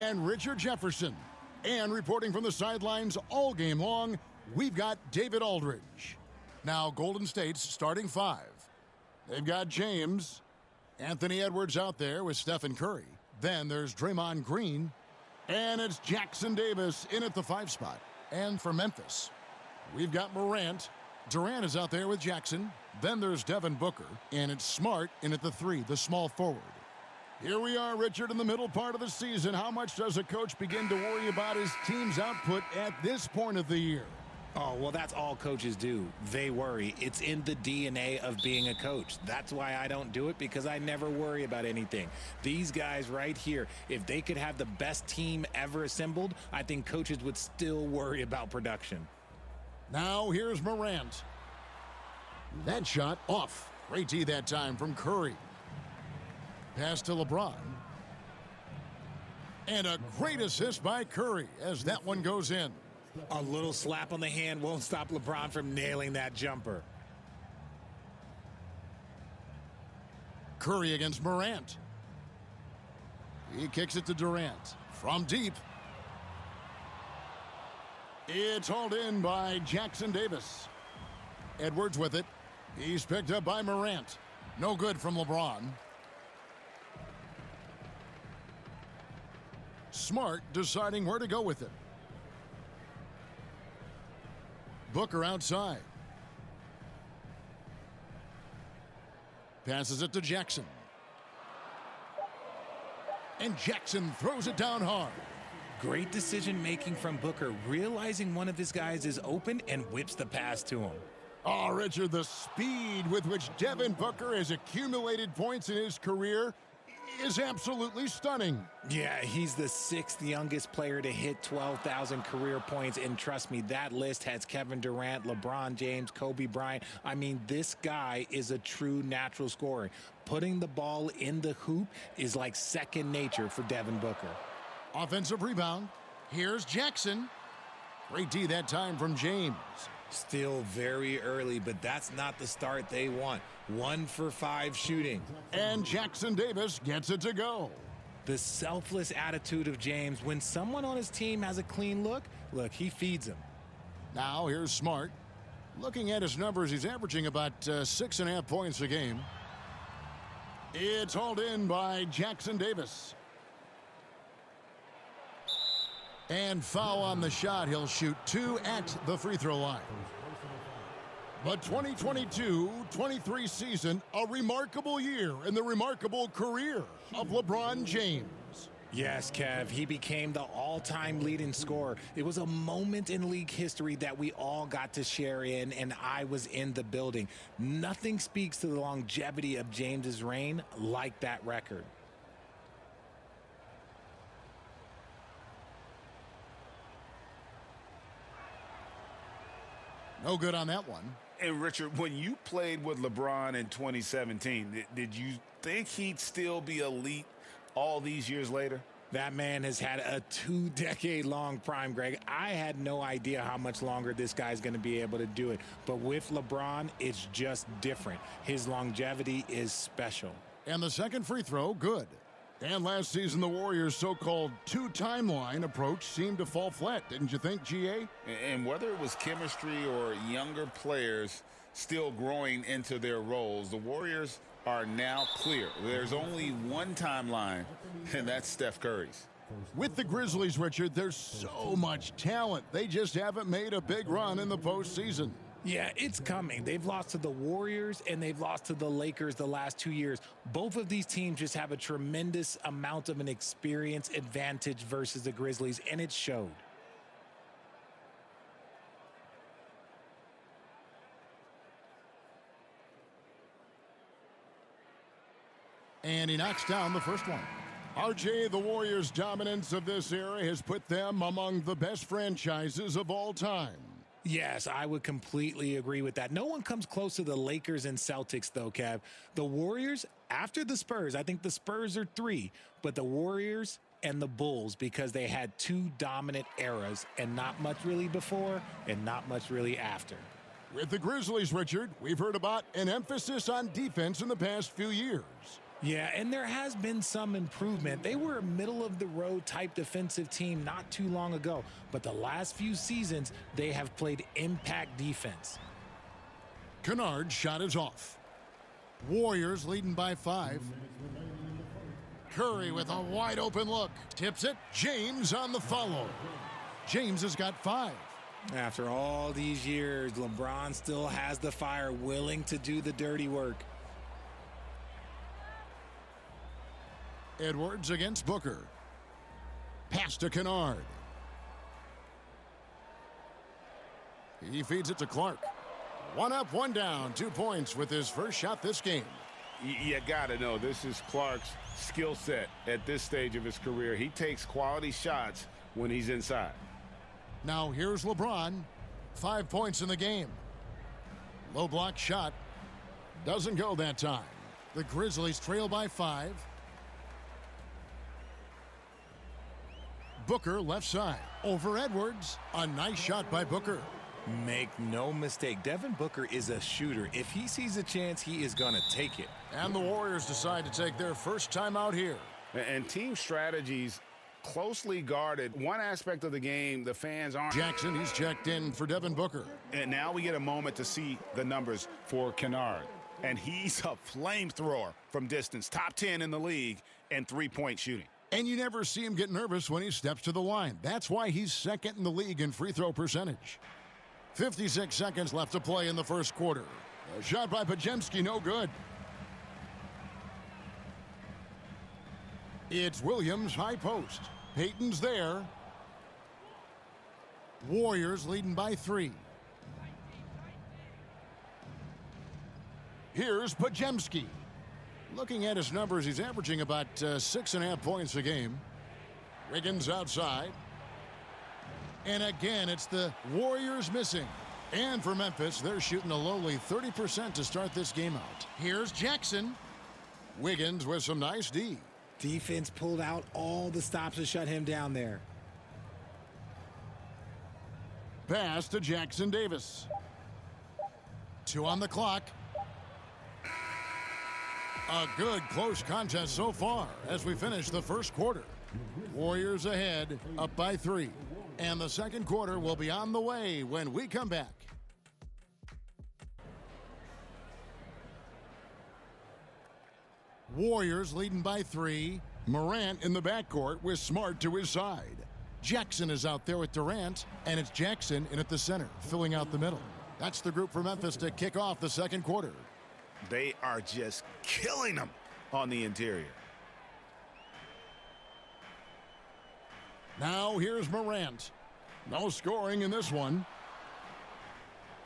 And Richard Jefferson. And reporting from the sidelines all game long, we've got David Aldridge. Now, Golden State's starting five. They've got James, Anthony Edwards out there with Steph Curry. Then there's Draymond Green. And it's Jackson Davis in at the 5 spot. And for Memphis, we've got Morant. Durant is out there with Jackson. Then there's Devin Booker. And it's Smart in at the 3, the small forward. Here we are, Richard, in the middle part of the season. How much does a coach begin to worry about his team's output at this point of the year? Oh, well, that's all coaches do. They worry. It's in the DNA of being a coach. That's why I don't do it, because I never worry about anything. These guys right here, if they could have the best team ever assembled, I think coaches would still worry about production. Now here's Morant. That shot off. Great D that time from Curry. Pass to LeBron. And a great assist by Curry as that one goes in. A little slap on the hand won't stop LeBron from nailing that jumper. Curry against Morant. He kicks it to Durant. From deep. It's hauled in by Jackson Davis. Edwards with it. He's picked up by Morant. No good from LeBron. Smart deciding where to go with it. Booker outside. Passes it to Jackson. And Jackson throws it down hard. Great decision-making from Booker, realizing one of his guys is open and whips the pass to him. Oh, Richard, the speed with which Devin Booker has accumulated points in his career is absolutely stunning. Yeah, he's the 6th youngest player to hit 12,000 career points, and trust me, that list has Kevin Durant, LeBron James, Kobe Bryant. I mean, this guy is a true natural scorer. Putting the ball in the hoop is like second nature for Devin Booker. Offensive rebound. Here's Jackson. Great D that time from James. Still very early, but that's not the start they want. 1 for 5 shooting. And Jackson Davis gets it to go. The selfless attitude of James. When someone on his team has a clean look, he feeds him. Now here's Smart. Looking at his numbers, he's averaging about 6.5 points a game. It's hauled in by Jackson Davis. And foul on the shot. He'll shoot 2 at the free throw line. The 2022-23 season, a remarkable year in the remarkable career of LeBron James. Yes, Kev, he became the all-time leading scorer. It was a moment in league history that we all got to share in, and I was in the building. Nothing speaks to the longevity of James's reign like that record. No good on that one. And, Richard, when you played with LeBron in 2017, did you think he'd still be elite all these years later? That man has had a 2-decade-long prime, Greg. I had no idea how much longer this guy's going to be able to do it. But with LeBron, it's just different. His longevity is special. And the second free throw, good. And last season, the Warriors' so-called 2-timeline approach seemed to fall flat, didn't you think, GA? And whether it was chemistry or younger players still growing into their roles, the Warriors are now clear. There's only one timeline, and that's Steph Curry's. With the Grizzlies, Richard, there's so much talent. They just haven't made a big run in the postseason. Yeah, it's coming. They've lost to the Warriors and they've lost to the Lakers the last 2 years. Both of these teams just have a tremendous amount of an experience advantage versus the Grizzlies, and it showed. And he knocks down the first one. RJ, the Warriors' dominance of this era has put them among the best franchises of all time. Yes, I would completely agree with that. No one comes close to the Lakers and Celtics, though, Kev. The Warriors, after the Spurs, I think the Spurs are 3, but the Warriors and the Bulls, because they had 2 dominant eras and not much really before and not much really after. With the Grizzlies, Richard, we've heard about an emphasis on defense in the past few years. Yeah, and there has been some improvement. They were a middle-of-the-road type defensive team not too long ago, but the last few seasons, they have played impact defense. Kennard's shot is off. Warriors leading by 5. Curry with a wide-open look. Tips it. James on the follow. James has got 5. After all these years, LeBron still has the fire, willing to do the dirty work. Edwards against Booker. Pass to Kennard. He feeds it to Clark. 1 up, 1 down, 2 points with his first shot this game. You got to know this is Clark's skill set at this stage of his career. He takes quality shots when he's inside. Now here's LeBron. 5 points in the game. Low block shot. Doesn't go that time. The Grizzlies trail by 5. Booker left side. Over Edwards. A nice shot by Booker. Make no mistake, Devin Booker is a shooter. If he sees a chance, he is going to take it. And the Warriors decide to take their first time out here. And team strategies closely guarded. One aspect of the game, the fans aren't. Jackson, he's checked in for Devin Booker. And now we get a moment to see the numbers for Kennard. And he's a flamethrower from distance. Top 10 in the league and three-point shooting. And you never see him get nervous when he steps to the line. That's why he's second in the league in free throw percentage. 56 seconds left to play in the first quarter. A shot by Podziemski, no good. It's Williams, high post. Payton's there. Warriors leading by 3. Here's Podziemski. Looking at his numbers, he's averaging about 6.5 points a game. Wiggins outside. And again, it's the Warriors missing. And for Memphis, they're shooting a lowly 30% to start this game out. Here's Jackson. Wiggins with some nice D. Defense pulled out all the stops to shut him down there. Pass to Jackson Davis. 2 on the clock. A good close contest so far as we finish the first quarter. Warriors ahead, up by 3. And the second quarter will be on the way when we come back. Warriors leading by 3. Morant in the backcourt with Smart to his side. Jackson is out there with Durant, and it's Jackson in at the center, filling out the middle. That's the group for Memphis to kick off the second quarter. They are just killing them on the interior. Now here's Morant. No scoring in this one.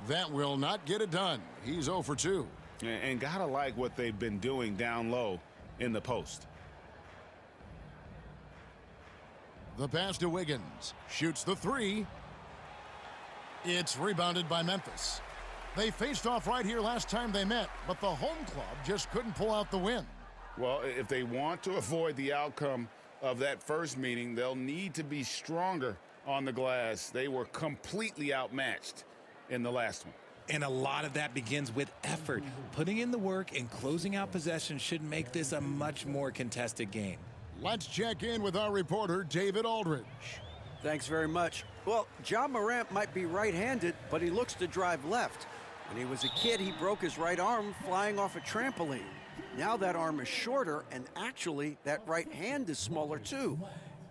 That will not get it done. He's 0 for 2. And gotta like what they've been doing down low in the post. The pass to Wiggins. Shoots the 3. It's rebounded by Memphis. They faced off right here last time they met, but the home club just couldn't pull out the win. Well, if they want to avoid the outcome of that first meeting, they'll need to be stronger on the glass. They were completely outmatched in the last one. And a lot of that begins with effort. Putting in the work and closing out possession should make this a much more contested game. Let's check in with our reporter, David Aldridge. Thanks very much. Well, Ja Morant might be right-handed, but he looks to drive left. When he was a kid, he broke his right arm flying off a trampoline. Now that arm is shorter, and actually, that right hand is smaller too.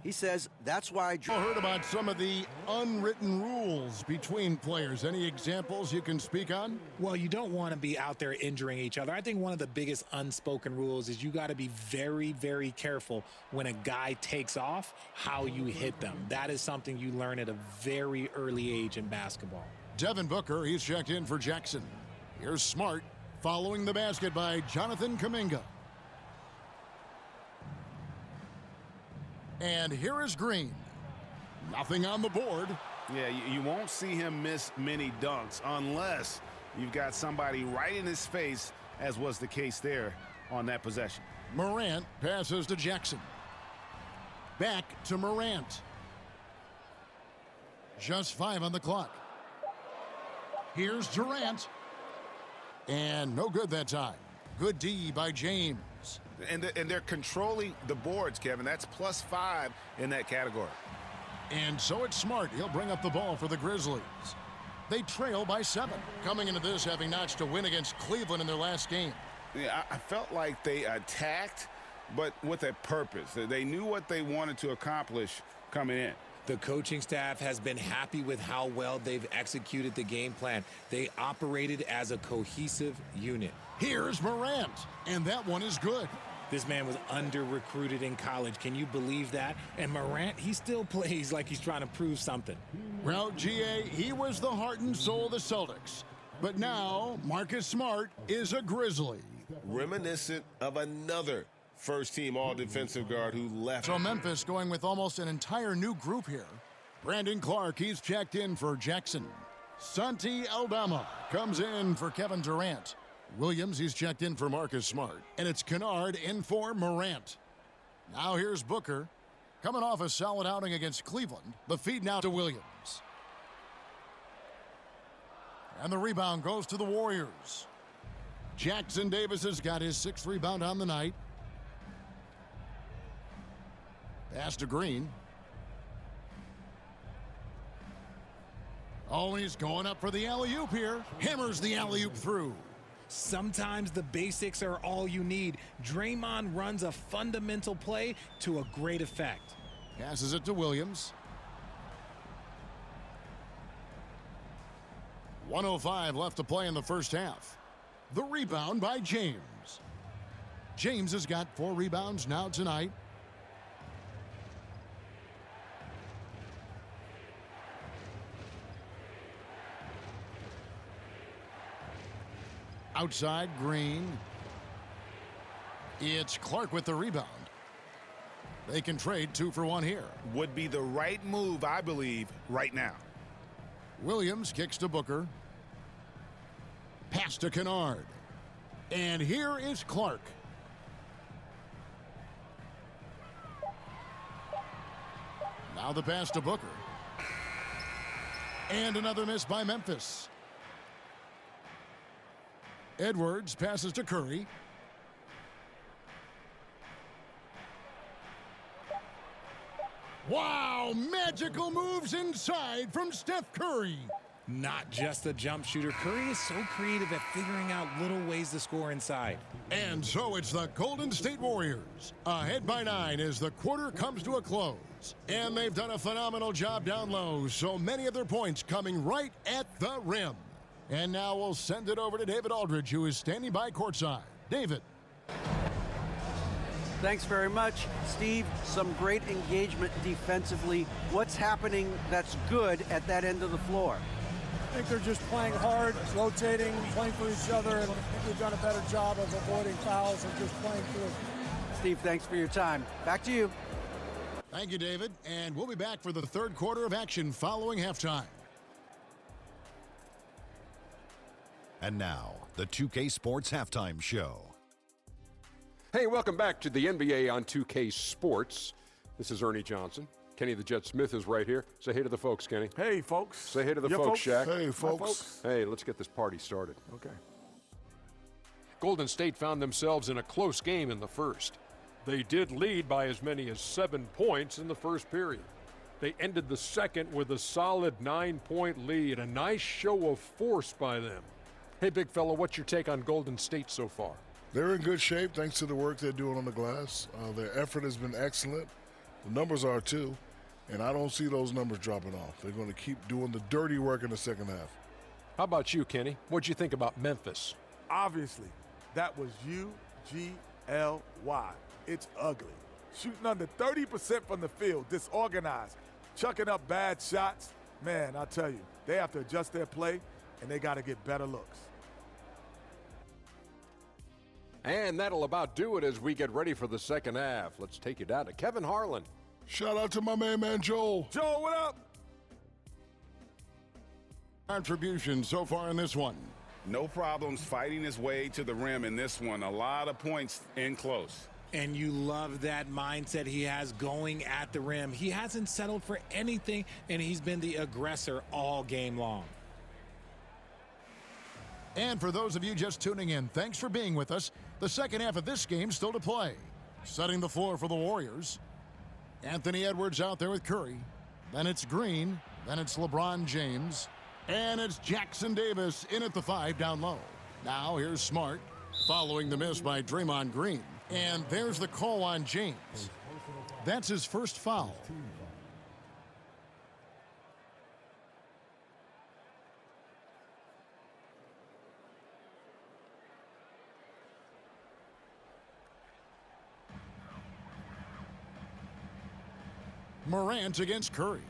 He says that's why. I heard about some of the unwritten rules between players. Any examples you can speak on? Well, you don't want to be out there injuring each other. I think one of the biggest unspoken rules is you got to be very, very careful when a guy takes off, how you hit them. That is something you learn at a very early age in basketball. Devin Booker, he's checked in for Jackson. Here's Smart, following the basket by Jonathan Kuminga. And here is Green. Nothing on the board. Yeah, you won't see him miss many dunks unless you've got somebody right in his face, as was the case there on that possession. Morant passes to Jackson. Back to Morant. Just 5 on the clock. Here's Durant. And no good that time. Good D by James. And they're controlling the boards, Kevin. That's +5 in that category. And so it's Smart. He'll bring up the ball for the Grizzlies. They trail by 7, coming into this having notched a win against Cleveland in their last game. Yeah, I felt like they attacked, but with a purpose. They knew what they wanted to accomplish coming in. The coaching staff has been happy with how well they've executed the game plan. They operated as a cohesive unit. Here's Morant, and that one is good. This man was under-recruited in college. Can you believe that? And Morant, he still plays like he's trying to prove something. Well, GA, he was the heart and soul of the Celtics. But now, Marcus Smart is a Grizzly. Reminiscent of another first-team all-defensive guard who left. So Memphis going with almost an entire new group here. Brandon Clark, he's checked in for Jackson. Santi Aldama comes in for Kevin Durant. Williams, he's checked in for Marcus Smart. And it's Kennard in for Morant. Now here's Booker. Coming off a solid outing against Cleveland. The feed now to Williams. And the rebound goes to the Warriors. Jackson Davis has got his 6th rebound on the night. Pass to Green. Oh, he's going up for the alley-oop here. Hammers the alley-oop through. Sometimes the basics are all you need. Draymond runs a fundamental play to a great effect. Passes it to Williams. 1:05 left to play in the first half. The rebound by James. James has got 4 rebounds now tonight. Outside, Green. It's Clark with the rebound. They can trade 2 for 1 here. Would be the right move, I believe, right now. Williams kicks to Booker. Pass to Kennard. And here is Clark. Now the pass to Booker. And another miss by Memphis. Edwards passes to Curry. Wow, magical moves inside from Steph Curry. Not just a jump shooter. Curry is so creative at figuring out little ways to score inside. And so it's the Golden State Warriors, ahead by 9 as the quarter comes to a close. And they've done a phenomenal job down low, so many of their points coming right at the rim. And now we'll send it over to David Aldridge, who is standing by courtside. David. Thanks very much, Steve. Some great engagement defensively. What's happening that's good at that end of the floor? I think they're just playing hard, rotating, playing for each other, and I think we've done a better job of avoiding fouls and just playing through. Steve, thanks for your time. Back to you. Thank you, David. And we'll be back for the 3rd quarter of action following halftime. And now, the 2K Sports Halftime Show. Hey, welcome back to the NBA on 2K Sports. This is Ernie Johnson. Kenny the Jet Smith is right here. Say hey to the folks, Kenny. Hey, folks. Say hey to the folks, Shaq. Hey, folks. Hey, let's get this party started. Okay. Golden State found themselves in a close game in the first. They did lead by as many as 7 points in the first period. They ended the second with a solid 9-point lead, a nice show of force by them. Hey, big fella, what's your take on Golden State so far? They're in good shape thanks to the work they're doing on the glass. Their effort has been excellent. The numbers are too, and I don't see those numbers dropping off. They're going to keep doing the dirty work in the second half. How about you, Kenny? What'd you think about Memphis? Obviously, that was U-G-L-Y. It's ugly. Shooting under 30% from the field, disorganized, chucking up bad shots. Man, I tell you, they have to adjust their play, and they got to get better looks. And that'll about do it as we get ready for the second half. Let's take you down to Kevin Harlan. Shout out to my man Joel. Joel, what up? Contribution so far in this one. No problems fighting his way to the rim in this one. A lot of points in close. And you love that mindset he has going at the rim. He hasn't settled for anything, and he's been the aggressor all game long. And for those of you just tuning in, thanks for being with us. The second half of this game still to play. Setting the floor for the Warriors. Anthony Edwards out there with Curry. Then it's Green. Then it's LeBron James. And it's Jackson Davis in at the 5 down low. Now here's Smart following the miss by Draymond Green. And there's the call on James. That's his first foul. Morant against Curry.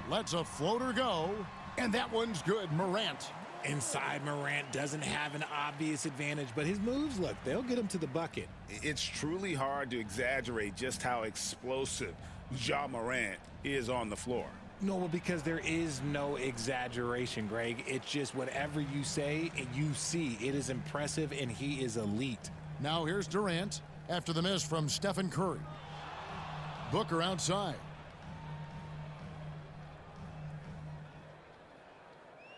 Lets a floater go, and that one's good. Morant. Inside, Morant doesn't have an obvious advantage, but his moves, look, they'll get him to the bucket. It's truly hard to exaggerate just how explosive Ja Morant is on the floor. No, well, because there is no exaggeration, Greg. It's just whatever you say and you see. It is impressive, and he is elite. Now here's Durant after the miss from Stephen Curry. Booker outside.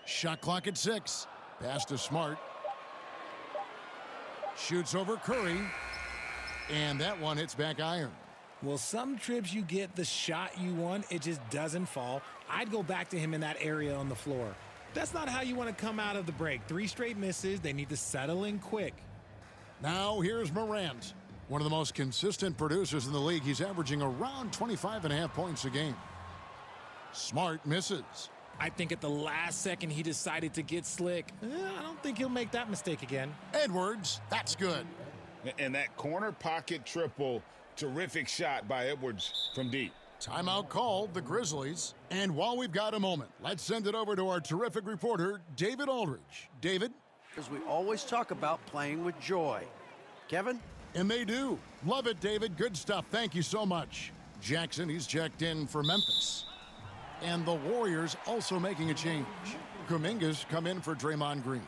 Shot clock at 6. Pass to Smart. Shoots over Curry. And that one hits back iron. Well, some trips you get the shot you want, it just doesn't fall. I'd go back to him in that area on the floor. That's not how you want to come out of the break. 3 straight misses. They need to settle in quick. Now here's Morant. One of the most consistent producers in the league. He's averaging around 25.5 points a game. Smart misses. I think at the last second he decided to get slick. I don't think he'll make that mistake again. Edwards, that's good. And that corner pocket triple, terrific shot by Edwards from deep. Timeout called, the Grizzlies. And while we've got a moment, let's send it over to our terrific reporter, David Aldridge. David? As we always talk about playing with joy. Kevin? And they do. Love it, David. Good stuff. Thank you so much. Jackson, he's checked in for Memphis. And the Warriors also making a change. Kuminga's come in for Draymond Green.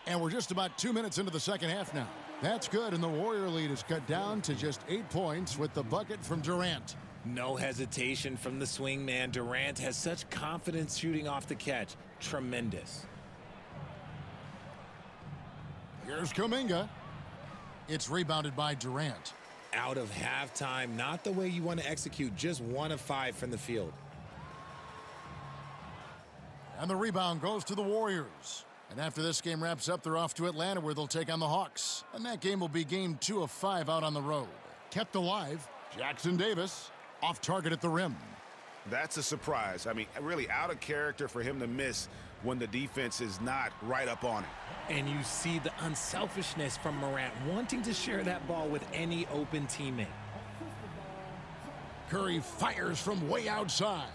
And we're just about 2 minutes into the second half now. That's good, and the Warrior lead is cut down to just 8 points with the bucket from Durant. No hesitation from the swing man. Durant has such confidence shooting off the catch. Tremendous. Here's Kuminga. It's rebounded by Durant. Out of halftime, not the way you want to execute, just 1 of 5 from the field. And the rebound goes to the Warriors. And after this game wraps up, they're off to Atlanta where they'll take on the Hawks. And that game will be game 2 of 5 out on the road. Kept alive, Jackson Davis off target at the rim. That's a surprise. I mean, really out of character for him to miss when the defense is not right up on him. And you see the unselfishness from Morant, wanting to share that ball with any open teammate. Curry fires from way outside.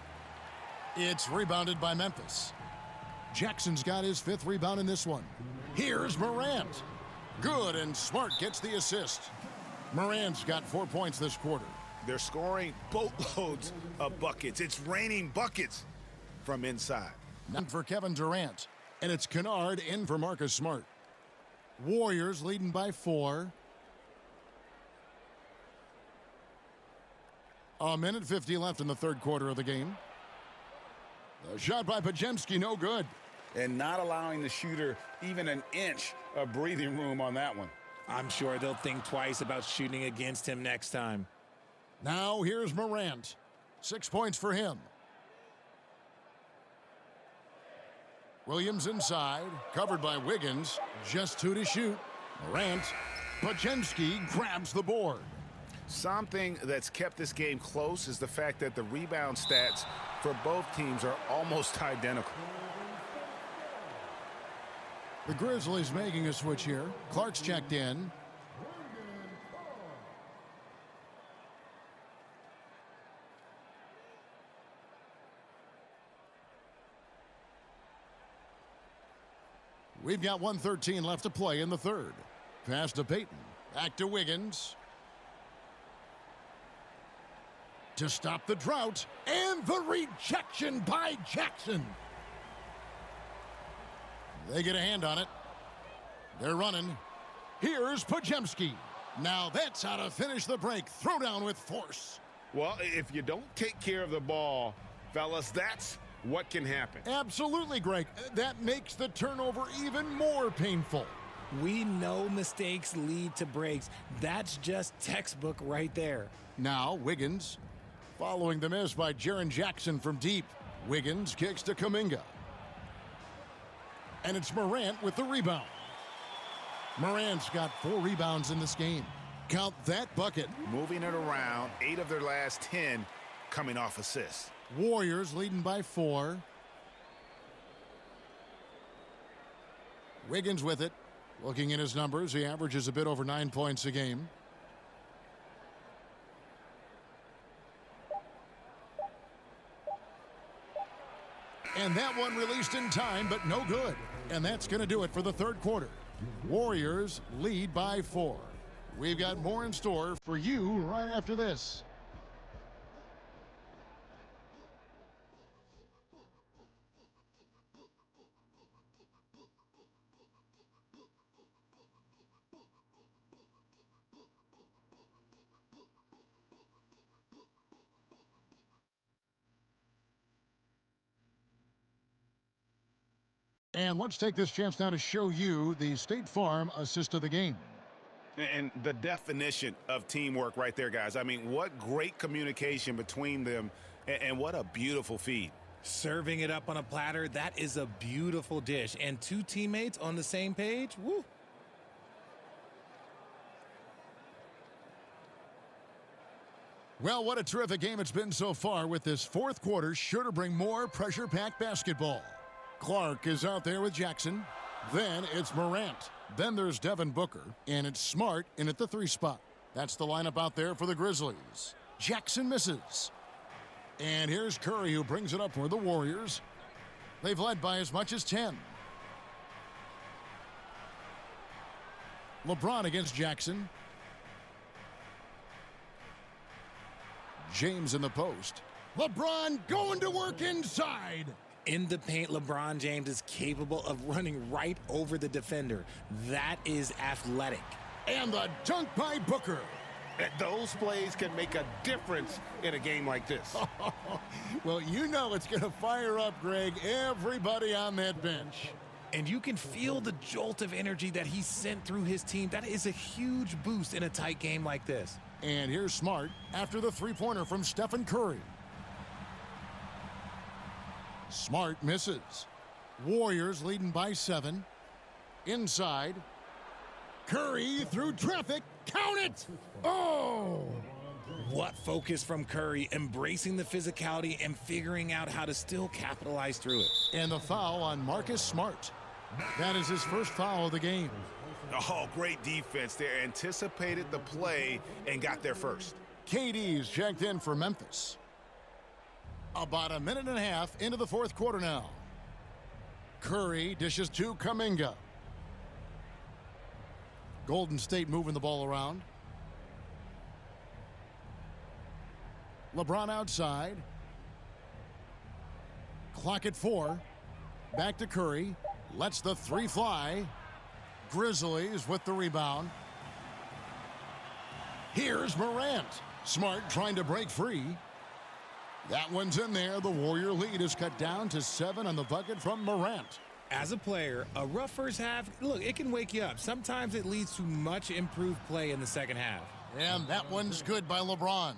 It's rebounded by Memphis. Jackson's got his 5th rebound in this one. Here's Morant. Good, and Smart gets the assist. Morant's got 4 points this quarter. They're scoring boatloads of buckets. It's raining buckets from inside. None for Kevin Durant. And it's Kennard in for Marcus Smart. Warriors leading by 4. A minute 50 left in the third quarter of the game. The shot by Podziemski, no good. And not allowing the shooter even an inch of breathing room on that one. I'm sure they'll think twice about shooting against him next time. Now here's Morant. 6 points for him. Williams inside, covered by Wiggins. Just 2 to shoot. Morant. Podziemski grabs the board. Something that's kept this game close is the fact that the rebound stats for both teams are almost identical. The Grizzlies making a switch here. Clark's checked in. We've got 1:13 left to play in the third. Pass to Payton. Back to Wiggins. To stop the drought. And the rejection by Jackson. They get a hand on it. They're running. Here's Podziemski. Now that's how to finish the break. Throw down with force. Well, if you don't take care of the ball, fellas, that's what can happen. Absolutely, Greg. That makes the turnover even more painful. We know mistakes lead to breaks. That's just textbook right there. Now, Wiggins, following the miss by Jaren Jackson from deep. Wiggins kicks to Kuminga. And it's Morant with the rebound. Morant's got 4 rebounds in this game. Count that bucket. Moving it around, 8 of their last 10 coming off assists. Warriors leading by 4. Wiggins with it. Looking at his numbers, he averages a bit over 9 points a game. And that one released in time, but no good. And that's going to do it for the third quarter. Warriors lead by 4. We've got more in store for you right after this. And let's take this chance now to show you the State Farm assist of the game. And the definition of teamwork right there, guys. I mean, what great communication between them, and what a beautiful feed. Serving it up on a platter, that is a beautiful dish. And 2 teammates on the same page, woo. Well, what a terrific game it's been so far, with this fourth quarter sure to bring more pressure-packed basketball. Clark is out there with Jackson. Then it's Morant. Then there's Devin Booker. And it's Smart in at the 3 spot. That's the lineup out there for the Grizzlies. Jackson misses. And here's Curry, who brings it up for the Warriors. They've led by as much as 10. LeBron against Jackson. James in the post. LeBron going to work inside. In the paint, LeBron James is capable of running right over the defender. That is athletic. And the dunk by Booker. Those plays can make a difference in a game like this. Well, you know it's going to fire up, Greg, everybody on that bench. And you can feel the jolt of energy that he sent through his team. That is a huge boost in a tight game like this. And here's Smart after the three-pointer from Stephen Curry. Smart misses. Warriors leading by 7. Inside. Curry through traffic. Count it! Oh! What focus from Curry, embracing the physicality and figuring out how to still capitalize through it. And the foul on Marcus Smart. That is his first foul of the game. Oh, great defense there. Anticipated the play and got there first. KD's checked in for Memphis. About a minute and a half into the fourth quarter now. Curry dishes to Kuminga. Golden State moving the ball around. LeBron outside. Clock at 4. Back to Curry. Lets the 3 fly. Grizzlies with the rebound. Here's Morant. Smart trying to break free. That one's in there. The Warrior lead is cut down to 7 on the bucket from Morant. As a player, a rough first half, look, it can wake you up. Sometimes it leads to much improved play in the second half. And that one's good by LeBron.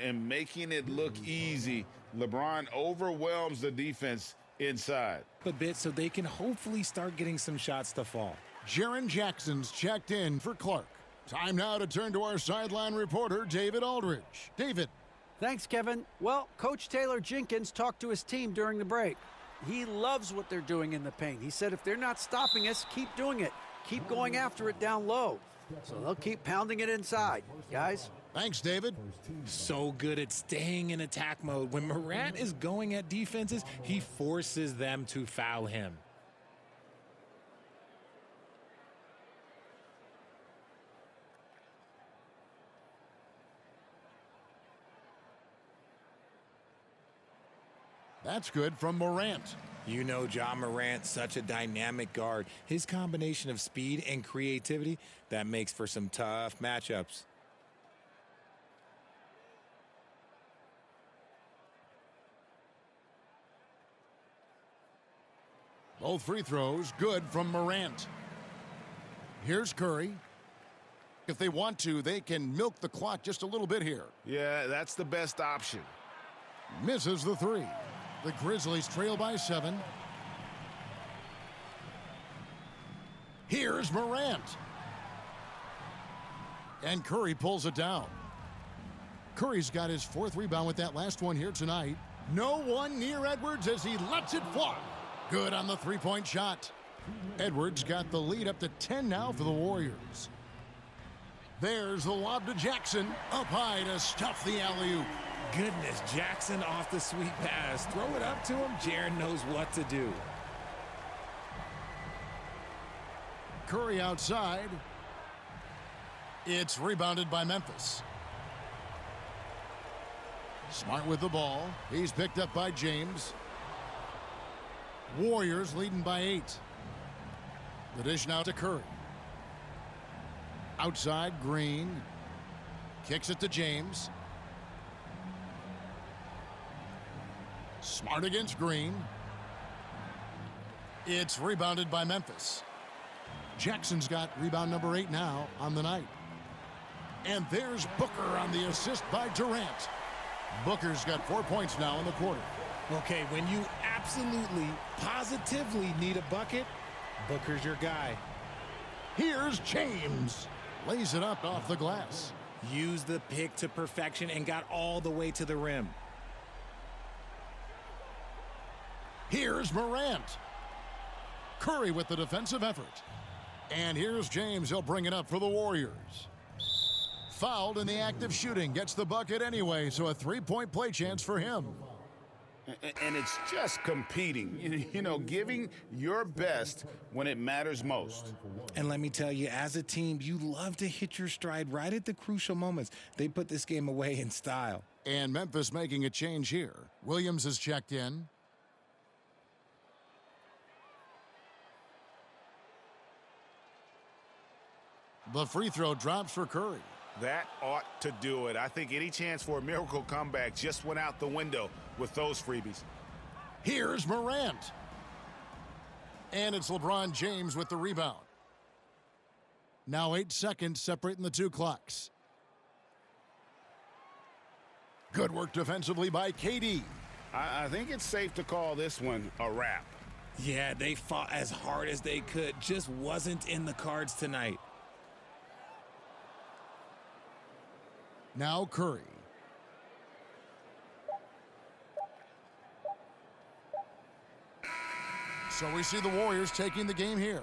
And making it look easy, LeBron overwhelms the defense inside. A bit so they can hopefully start getting some shots to fall. Jaren Jackson's checked in for Clark. Time now to turn to our sideline reporter, David Aldridge. David. Thanks, Kevin. Well, Coach Taylor Jenkins talked to his team during the break. He loves what they're doing in the paint. He said if they're not stopping us, keep doing it. Keep going after it down low. So they'll keep pounding it inside. Guys? Thanks, David. So good at staying in attack mode. When Morant is going at defenses, he forces them to foul him. That's good from Morant. You know Ja Morant, such a dynamic guard. His combination of speed and creativity, that makes for some tough matchups. Both free throws good from Morant. Here's Curry. If they want to, they can milk the clock just a little bit here. Yeah, that's the best option. Misses the three. The Grizzlies trail by 7. Here's Morant. And Curry pulls it down. Curry's got his 4th rebound with that last one here tonight. No one near Edwards as he lets it fly. Good on the three-point shot. Edwards got the lead up to 10 now for the Warriors. There's the lob to Jackson. Up high to stuff the alley-oop. Goodness, Jackson off the sweet pass. Throw it up to him. Jaren knows what to do. Curry outside. It's rebounded by Memphis. Smart with the ball. He's picked up by James. Warriors leading by 8. The dish now to Curry. Outside, Green. Kicks it to James. Smart against Green. It's rebounded by Memphis. Jackson's got rebound number 8 now on the night. And there's Booker on the assist by Durant. Booker's got 4 points now in the quarter. Okay, when you absolutely, positively need a bucket, Booker's your guy. Here's James. Lays it up off the glass. Used the pick to perfection and got all the way to the rim. Here's Morant. Curry with the defensive effort. And here's James. He'll bring it up for the Warriors. Fouled in the act of shooting. Gets the bucket anyway, so a 3-point play chance for him. And it's just competing, you know, giving your best when it matters most. And let me tell you, as a team, you love to hit your stride right at the crucial moments. They put this game away in style. And Memphis making a change here. Williams is checked in. The free throw drops for Curry. That ought to do it. I think any chance for a miracle comeback just went out the window with those freebies. Here's Morant. And it's LeBron James with the rebound. Now 8 seconds separating the two clocks. Good work defensively by KD. I think it's safe to call this one a wrap. Yeah, they fought as hard as they could. Just wasn't in the cards tonight. Now Curry. So we see the Warriors taking the game here.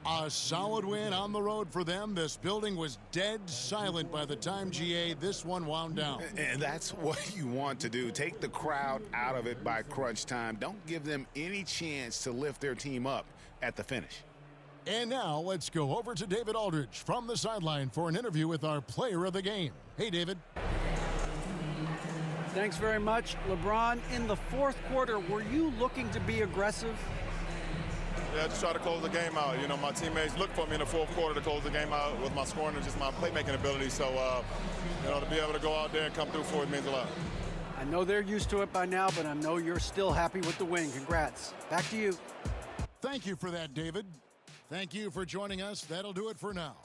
A solid win on the road for them. This building was dead silent by the time, GA, this one wound down. And that's what you want to do. Take the crowd out of it by crunch time. Don't give them any chance to lift their team up at the finish. And now let's go over to David Aldridge from the sideline for an interview with our player of the game. Hey, David. Thanks very much. LeBron, in the 4th quarter, were you looking to be aggressive? Yeah, just try to close the game out. You know, my teammates looked for me in the 4th quarter to close the game out with my scoring and just my playmaking ability. So, you know, to be able to go out there and come through for it means a lot. I know they're used to it by now, but I know you're still happy with the win. Congrats. Back to you. Thank you for that, David. Thank you for joining us. That'll do it for now.